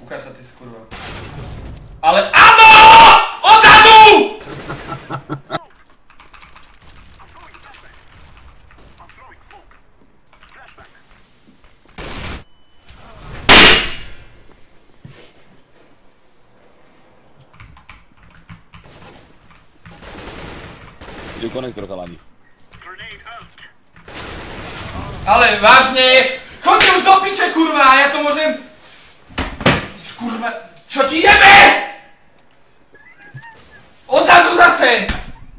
Ukáž sa ty skurva. Ale áno! Odzadu! Ide konektor, chalani. Ale vážne! Choďte už do piče, kurva! Ja to môžem... Kurva... Čo ti jebe?! Odzadu zase!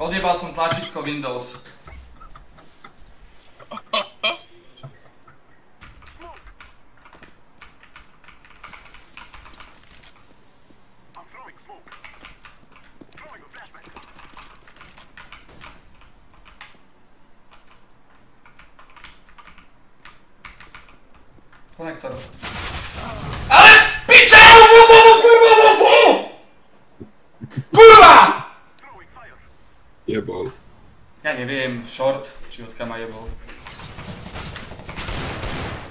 Odjebal som tlačítko Windows. Konektor. Ale piče! Kurva zase! Kurva! Jebol. Ja neviem, short, či odkiaľ ma jebol.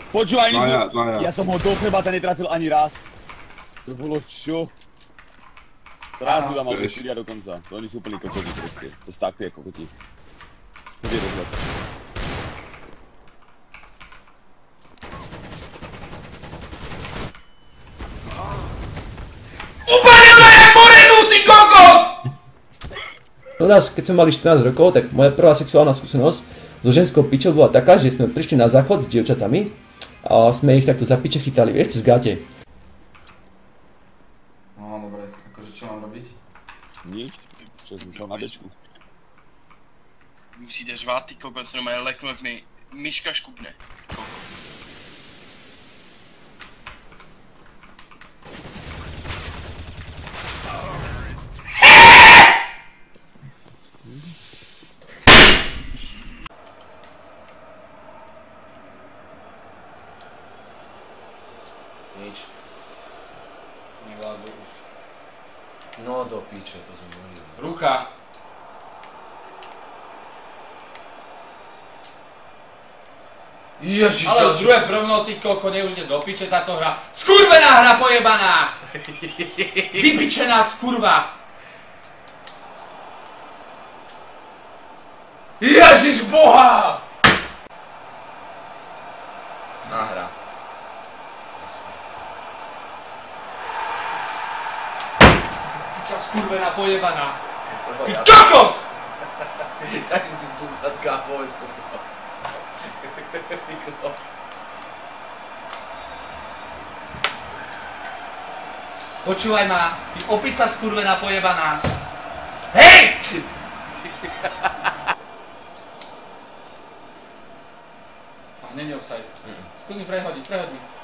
Počúvaj, Dvaja. ja som ho do chrbata netrafil ani raz. To bolo čo? Teraz ju tam mal 4 dokonca. To oni sú úplne kokoti proste. To stackuje kokoti. To je rozhled. Upálil ma jak morenu, ty kokot! U nás, keď sme mali 14 rokov, tak moja prvá sexuálna skúsenosť so ženskou pičou bola taká, že sme prišli na záchod s dievčatami a sme ich takto za piče chytali, vieš, cez gate. No dobre, akože čo mám robiť? Nič, čo som chcel na bečku. Musíte řvát, ty kokot, se normálně leknu, jak mi myška škubne. Nič. Nevlázol už. No do piče, to sme mohli. Ruka! Ježiš, Ale už druhé prvno, ty koko, už ide do piče táto hra. Skurvená hra pojebaná! Vypičená skurva! Ježiš boha! Nahra. Piča skurvená pojebaná! Ty kokot! Daj si sluchatka a povedz potom. Počúvaj ma, ty opica skurvená pojebaná. Hej! A není offside. Skús mi prehoď mi.